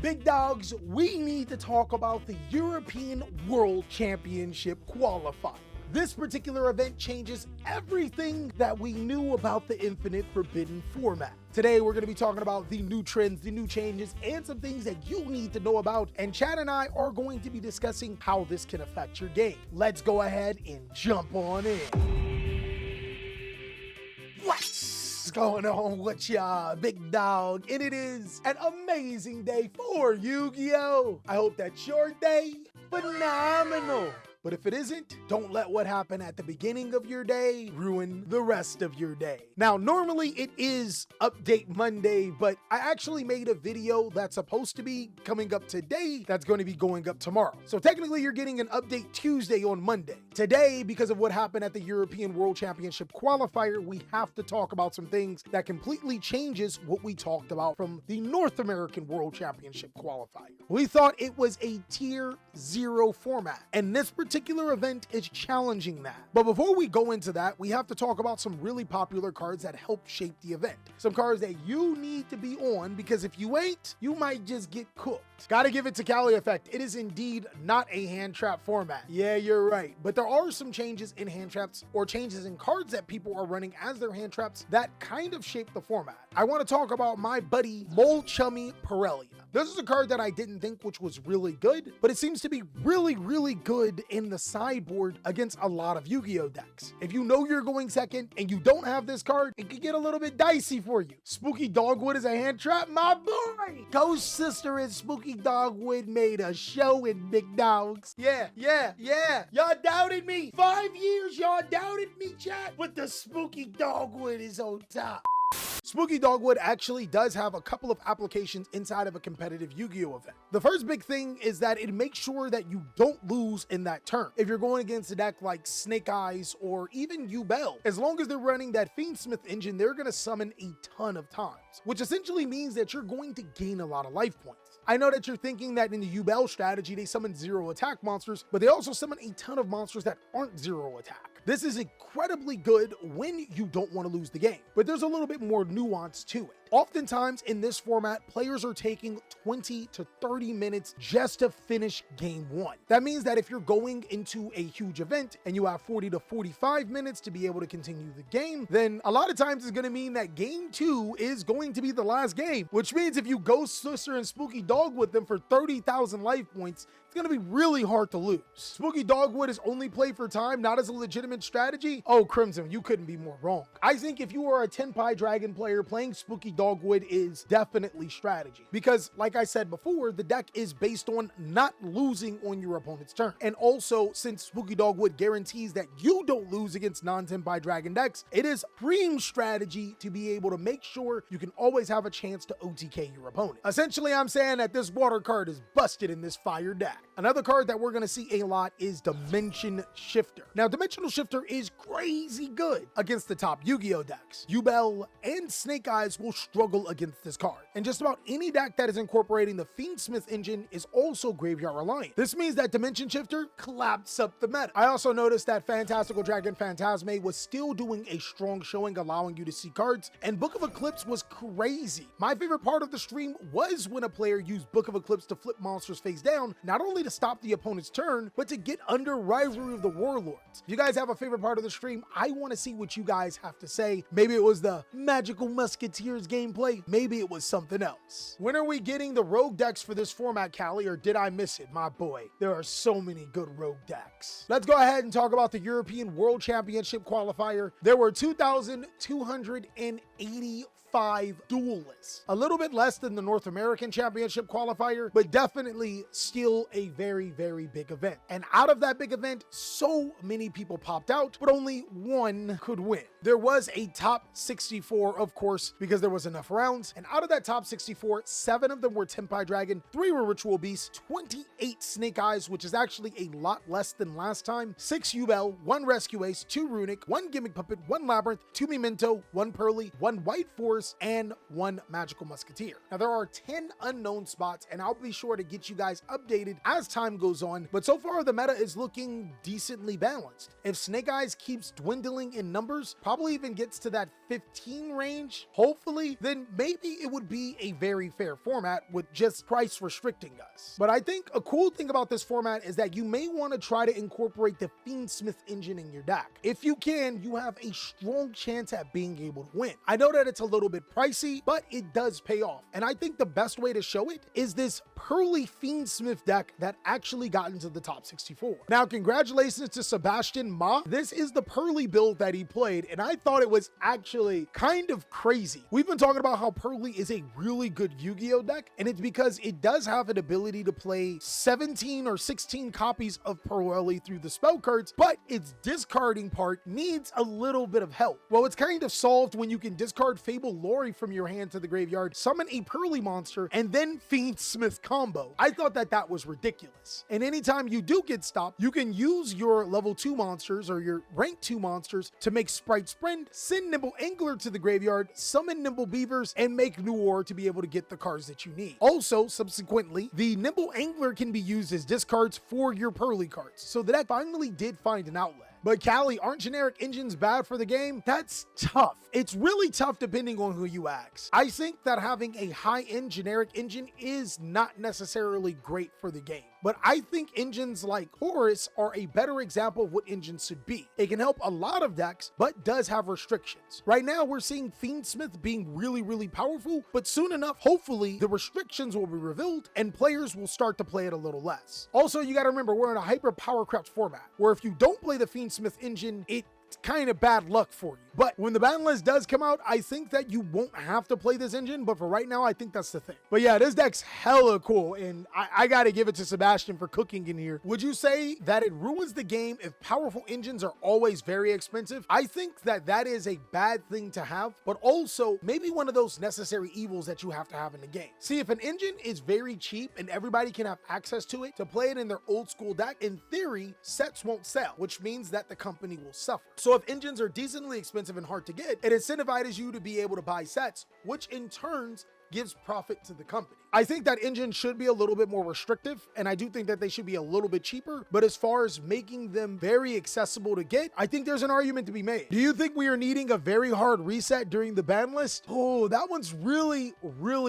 Big dogs, we need to talk about the European World Championship qualifier. This particular event changes everything that we knew about the Infinite Forbidden format. Today, we're going to be talking about the new trends, the new changes, and some things that you need to know about. And Chad and I are going to be discussing how this can affect your game. Let's go ahead and jump on in. What's going on with ya, big dog? And it is an amazing day for Yu-Gi-Oh! I hope that's your day phenomenal. But if it isn't, don't let what happened at the beginning of your day ruin the rest of your day. Now, normally it is Update Monday, but I actually made a video that's supposed to be coming up today that's going to be going up tomorrow. So technically you're getting an Update Tuesday on Monday. Today, because of what happened at the European World Championship qualifier, we have to talk about some things that completely changes what we talked about from the North American World Championship qualifier. We thought it was a Tier 0 format, and this particular event is challenging that. But before we go into that, we have to talk about some really popular cards that help shape the event. Some cards that you need to be on, because if you ain't, you might just get cooked. Gotta give it to TheCaliEffect. It is indeed not a hand trap format. Yeah, you're right. But there are some changes in hand traps or changes in cards that people are running as their hand traps that kind of shape the format. I want to talk about my buddy Mole Chummy Purrely. This is a card that I didn't think which was really good, but it seems to be really good in the sideboard against a lot of Yu-Gi-Oh decks. If you know you're going second and you don't have this card, it could get a little bit dicey for you. Spooky Dogwood is a hand trap, my boy! Ghost Sister and Spooky Dogwood made a show in Big Dogs. Yeah. Y'all doubted me. 5 years y'all doubted me, chat, but the Spooky Dogwood is on top. Spooky Dogwood actually does have a couple of applications inside of a competitive Yu-Gi-Oh event. The first big thing is that it makes sure that you don't lose in that turn. If you're going against a deck like Snake Eyes or even Yubel, as long as they're running that Fiendsmith engine, they're going to summon a ton of times, which essentially means that you're going to gain a lot of life points. I know that you're thinking that in the Yubel strategy, they summon 0 attack monsters, but they also summon a ton of monsters that aren't 0 attack. This is incredibly good when you don't want to lose the game, but there's a little bit more nuance to it. Oftentimes in this format, players are taking 20 to 30 minutes just to finish game 1. That means that if you're going into a huge event and you have 40 to 45 minutes to be able to continue the game, then a lot of times it's going to mean that game 2 is going to be the last game, which means if you Ghost Sister and Spooky Dog with them for 30,000 life points, it's going to be really hard to lose. Spooky Dogwood is only play for time, not as a legitimate strategy. Oh, Crimson, you couldn't be more wrong. I think if you are a Tenpai Dragon player, playing Spooky Dogwood is definitely strategy. Because, like I said before, the deck is based on not losing on your opponent's turn. And also, since Spooky Dogwood guarantees that you don't lose against non-Tenpai Dragon decks, it is prime strategy to be able to make sure you can always have a chance to OTK your opponent. Essentially, I'm saying that this water card is busted in this fire deck. Another card that we're going to see a lot is Dimension Shifter. Now, Dimensional Shifter is crazy good against the top Yu-Gi-Oh decks. Yubel and Snake Eyes will struggle against this card. And just about any deck that is incorporating the Fiendsmith engine is also graveyard reliant. This means that Dimension Shifter collapses up the meta. I also noticed that Fantastical Dragon Phantasme was still doing a strong showing, allowing you to see cards, and Book of Eclipse was crazy. My favorite part of the stream was when a player used Book of Eclipse to flip monsters face down, not only to stop the opponent's turn, but to get under Rivalry of the Warlords. If you guys have a favorite part of the stream, I want to see what you guys have to say. Maybe it was the Magical Musketeers gameplay, maybe it was something else. When are we getting the rogue decks for this format, Callie, or did I miss it? My boy, there are so many good rogue decks. Let's go ahead and talk about the European World Championship qualifier. There were 2,285 duelists. A little bit less than the North American Championship qualifier, but definitely still a very big event. And out of that big event, so many people popped out, but only one could win. There was a top 64, of course, because there was enough rounds. And out of that top 64, 7 of them were Tenpai Dragon, 3 were Ritual Beast, 28 Snake Eyes, which is actually a lot less than last time, 6 Yubel, 1 Rescue Ace, 2 Runic, 1 Gimmick Puppet, 1 Labrynth, 2 Memento, 1 Purrely, 1 White Force, Force, and 1 Magical Musketeer. Now there are 10 unknown spots, and I'll be sure to get you guys updated as time goes on, but so far the meta is looking decently balanced. If Snake Eyes keeps dwindling in numbers, probably even gets to that 15 range, hopefully, then maybe it would be a very fair format with just price restricting us. But I think a cool thing about this format is that you may want to try to incorporate the Fiendsmith engine in your deck. If you can, you have a strong chance at being able to win. I know that it's a little bit pricey, but it does pay off. And I think the best way to show it is this Purrely Fiendsmith deck that actually got into the top 64. Now, congratulations to Sebastien. This is the Purrely build that he played, and I thought it was actually kind of crazy. We've been talking about how Purrely is a really good Yu-Gi-Oh deck, and it's because it does have an ability to play 17 or 16 copies of Purrely through the spell cards, but its discarding part needs a little bit of help. Well, it's kind of solved when you can discard Fable Lori from your hand to the graveyard, summon a Purrely monster, and then Fiendsmith combo. I thought that that was ridiculous. And anytime you do get stopped, you can use your level 2 monsters or your rank 2 monsters to make Sprite Sprint, send Nimble Angler to the graveyard, summon Nimble Beavers, and make Noir to be able to get the cards that you need. Also, subsequently, the Nimble Angler can be used as discards for your Purrely cards. So the deck finally did find an outlet. But Cali, aren't generic engines bad for the game? That's tough. It's really tough depending on who you ask. I think that having a high-end generic engine is not necessarily great for the game. But I think engines like Horus are a better example of what engines should be. It can help a lot of decks, but does have restrictions. Right now, we're seeing Fiendsmith being really powerful, but soon enough, hopefully, the restrictions will be revealed and players will start to play it a little less. Also, you gotta remember, we're in a hyper power crept format, where if you don't play the Fiendsmith engine, it's kind of bad luck for you. But when the ban list does come out, I think that you won't have to play this engine, but for right now, I think that's the thing. But yeah, this deck's hella cool, and I gotta give it to Sebastien for cooking in here. Would you say that it ruins the game if powerful engines are always very expensive? I think that that is a bad thing to have, but also maybe one of those necessary evils that you have to have in the game. See, if an engine is very cheap and everybody can have access to it to play it in their old school deck, in theory, sets won't sell, which means that the company will suffer. So if engines are decently expensive and hard to get, it incentivizes you to be able to buy sets, which in turns gives profit to the company. I think that engines should be a little bit more restrictive, and I do think that they should be a little bit cheaper, but as far as making them very accessible to get, I think there's an argument to be made. Do you think we are needing a very hard reset during the ban list? Oh, that one's really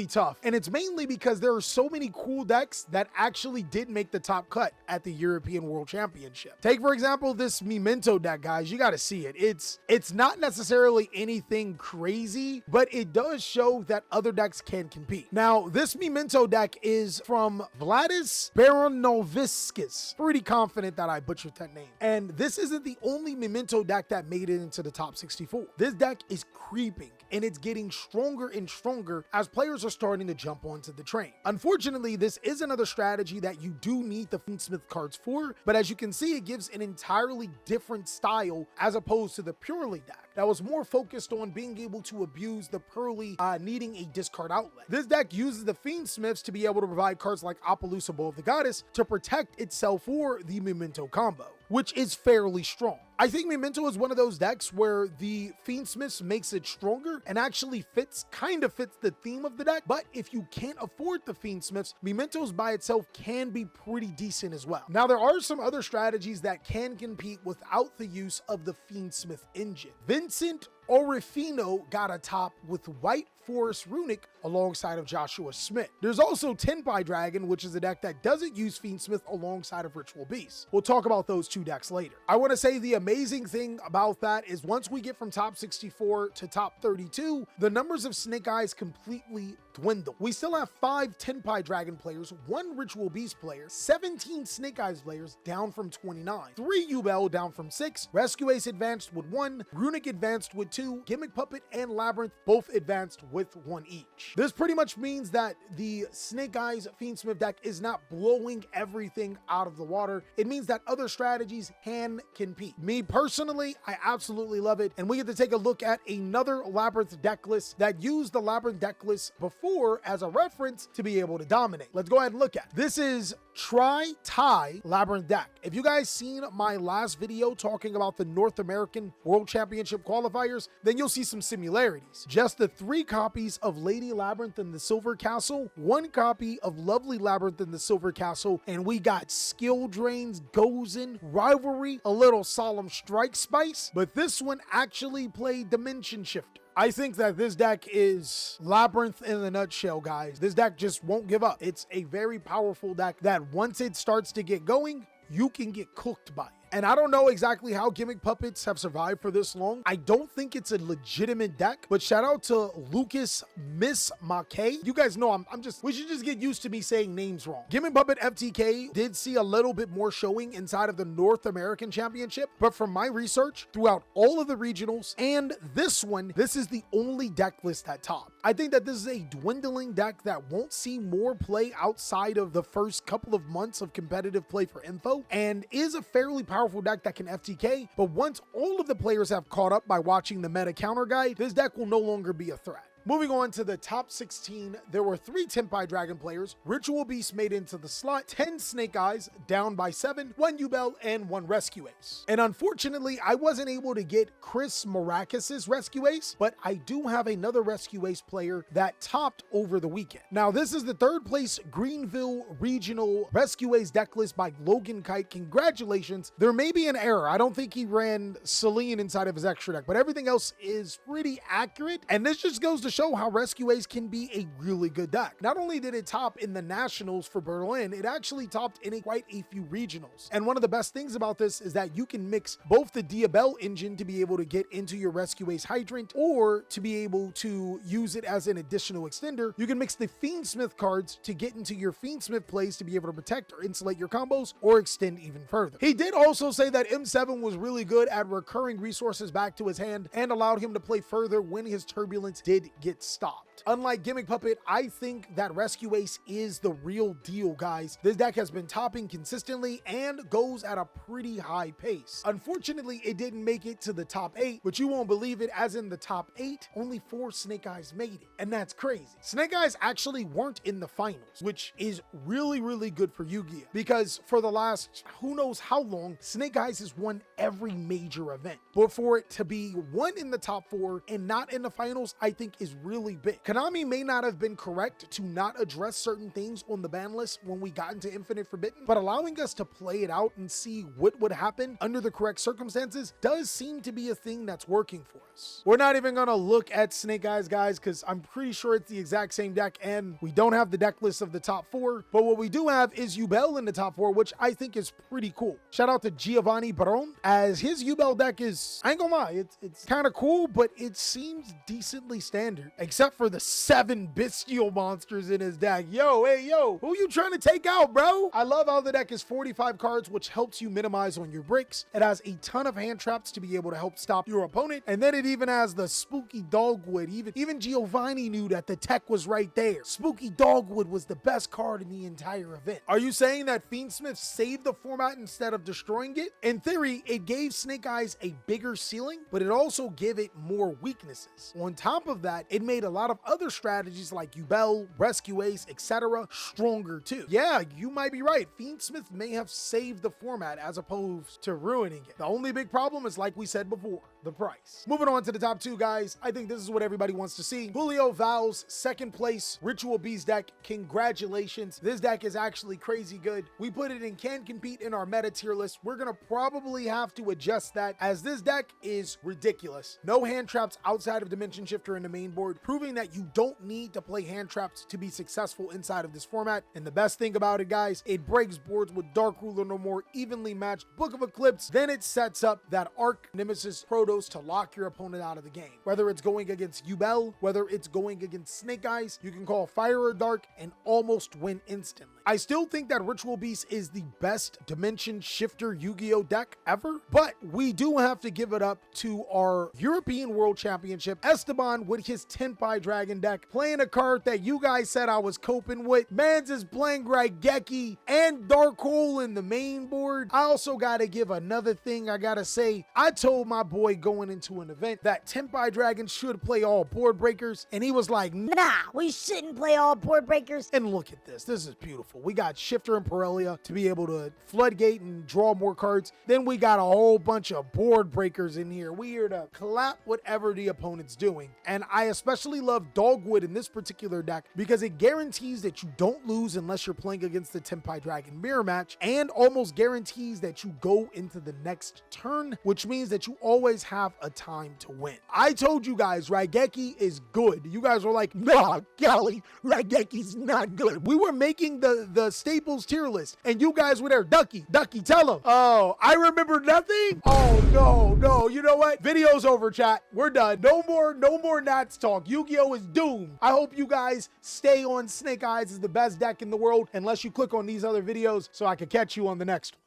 tough, and it's mainly because there are so many cool decks that actually did make the top cut at the European World Championship. Take, for example, this Memento deck, guys. You gotta see it. It's not necessarily anything crazy, but it does show that other decks can compete. Now, this Memento deck is from Vladis Baronoviskis. Pretty confident that I butchered that name. And this isn't the only Memento deck that made it into the top 64. This deck is creeping, and it's getting stronger and stronger as players are starting to jump onto the train. Unfortunately, this is another strategy that you do need the Fiendsmith cards for, but as you can see, it gives an entirely different style as opposed to the Purrely deck that was more focused on being able to abuse the Purrely needing a discard outlet. This deck uses the Fiendsmiths to be able to provide cards like Appaloosa Bow of the Goddess to protect itself for the Memento combo, which is fairly strong. I think Memento is one of those decks where the Fiendsmiths makes it stronger and actually kind of fits the theme of the deck, but if you can't afford the Fiendsmiths, Mementos by itself can be pretty decent as well. Now, there are some other strategies that can compete without the use of the Fiendsmith engine. Vincent Orifino got a top with White Forest Runic alongside of Joshua Smith. There's also Tenpai Dragon, which is a deck that doesn't use Fiendsmith alongside of Ritual Beast. We'll talk about those two decks later. I want to say the amazing thing about that is once we get from top 64 to top 32, the numbers of Snake Eyes completely dwindle. We still have 5 Tenpai Dragon players, 1 Ritual Beast player, 17 Snake Eyes players down from 29, 3 Yubel down from 6, Rescue Ace advanced with 1, Runic advanced with 2, Gimmick Puppet and Labrynth both advanced with 1 each. This pretty much means that the Snake Eyes Fiendsmith deck is not blowing everything out of the water. It means that other strategies can compete. Me personally, I absolutely love it, and we get to take a look at another Labrynth deck list that used the Labrynth deck list before as a reference to be able to dominate. Let's go ahead and look at it. This is try Thai Labrynth deck. If you guys seen my last video talking about the North American World Championship qualifiers, then you'll see some similarities. Just the 3 copies of Lady Labrynth in the Silver Castle, 1 copy of Lovely Labrynth in the Silver Castle, and we got skill drains, Gozen, rivalry, a little solemn strike spice, but this one actually played Dimension Shifter. I think that this deck is Labrynth in a nutshell, guys. This deck just won't give up. It's a very powerful deck that once it starts to get going, you can get cooked by it. And I don't know exactly how Gimmick puppets have survived for this long. I don't think it's a legitimate deck, but shout out to Lucas Mismacque. You guys know we should just get used to me saying names wrong. Gimmick puppet FTK did see a little bit more showing inside of the North American Championship, but from my research throughout all of the regionals and this one, this is the only deck list at top. I think that this is a dwindling deck that won't see more play outside of the first couple of months of competitive play for info, and is a fairly powerful deck that can FTK, but once all of the players have caught up by watching the meta counter guide, this deck will no longer be a threat. Moving on to the top 16, there were 3 Tenpai Dragon players. Ritual Beast made into the slot, 10 Snake Eyes, down by 7, 1 Yubel, and 1 Rescue Ace. And unfortunately, I wasn't able to get Chris Maracus's Rescue Ace, but I do have another Rescue Ace player that topped over the weekend. Now, this is the 3rd place Greenville Regional Rescue Ace deck list by Logan Kite. Congratulations. There may be an error. I don't think he ran Celine inside of his extra deck, but everything else is pretty accurate. And this just goes to show how Rescue Ace can be a really good deck. Not only did it top in the nationals for Berlin, it actually topped in quite a few regionals. And one of the best things about this is that you can mix both the Yubel engine to be able to get into your Rescue Ace Hydrant, or to be able to use it as an additional extender. You can mix the Fiendsmith cards to get into your Fiendsmith plays to be able to protect or insulate your combos or extend even further. He did also say that M7 was really good at recurring resources back to his hand and allowed him to play further when his turbulence did get stopped. Unlike Gimmick Puppet, I think that Rescue Ace is the real deal, guys. This deck has been topping consistently and goes at a pretty high pace. Unfortunately, it didn't make it to the top 8, but you won't believe it, as in the top 8, only 4 Snake Eyes made it, and that's crazy. Snake Eyes actually weren't in the finals, which is really, really good for Yugioh, because for the last who knows how long, Snake Eyes has won every major event. But for it to be one in the top 4 and not in the finals, I think is really big. Konami may not have been correct to not address certain things on the ban list when we got into Infinite Forbidden, but allowing us to play it out and see what would happen under the correct circumstances does seem to be a thing that's working for us. We're not even gonna look at Snake Eyes, guys, because I'm pretty sure it's the exact same deck, and we don't have the deck list of the top 4, but what we do have is Yubel in the top 4, which I think is pretty cool. Shout out to Giovanni Barone, as his Yubel deck is, I ain't gonna lie, it's kind of cool, but it seems decently standard, except for the 7 bestial monsters in his deck. Hey, who you trying to take out, bro? I love how the deck is 45 cards, which helps you minimize on your breaks. It has a ton of hand traps to be able to help stop your opponent, and then it even has the spooky dogwood. Even Giovanni knew that the tech was right there. Spooky dogwood was the best card in the entire event. Are you saying that Fiendsmith saved the format instead of destroying it? In theory, it gave Snake Eyes a bigger ceiling, but it also gave it more weaknesses. On top of that, it made a lot of other strategies like Yubel, Rescue Ace, etc. stronger too. Yeah, you might be right. Fiendsmith may have saved the format as opposed to ruining it. The only big problem is, like we said before, the price. Moving on to the top 2, guys. I think this is what everybody wants to see. Julio, Valls, 2nd place, Ritual Beast deck. Congratulations. This deck is actually crazy good. We put it in can compete in our meta tier list. We're gonna probably have to adjust that, as this deck is ridiculous. No hand traps outside of Dimension Shifter in the main board, proving that you don't need to play hand traps to be successful inside of this format. And the best thing about it, guys, it breaks boards with Dark Ruler no more, evenly matched Book of Eclipse. Then it sets up that Arc Nemesis Protos to lock your opponent out of the game. Whether it's going against Yubel, whether it's going against Snake Eyes, you can call Fire or Dark and almost win instantly. I still think that Ritual Beast is the best Dimension Shifter Yu-Gi-Oh deck ever, but we do have to give it up to our European World Championship Esteban with his Tenpai Dragon Dragon deck, playing a card that you guys said I was coping with. Mans is playing Raigeki and Dark Hole in the main board. I also gotta give another thing I gotta say. I told my boy going into an event that Tenpai Dragon should play all board breakers, and he was like, Nah, we shouldn't play all board breakers. and look at this. This is beautiful. We got Shifter and Purrely to be able to floodgate and draw more cards. Then we got a whole bunch of board breakers in here. We here to clap whatever the opponent's doing. And I especially love Dogwood in this particular deck because it guarantees that you don't lose unless you're playing against the Tenpai Dragon mirror match, and almost guarantees that you go into the next turn, which means that you always have a time to win. I told you guys Raigeki is good. You guys were like, nah, golly, Raigeki's not good. We were making the staples tier list, and you guys were there. Ducky, tell them. Oh, I remember nothing? Oh, no. You know what? Video's over, chat. We're done. No more Nats talk. Yu-Gi-Oh is doomed. I hope you guys stay on Snake Eyes is the best deck in the world, unless you click on these other videos so I can catch you on the next one.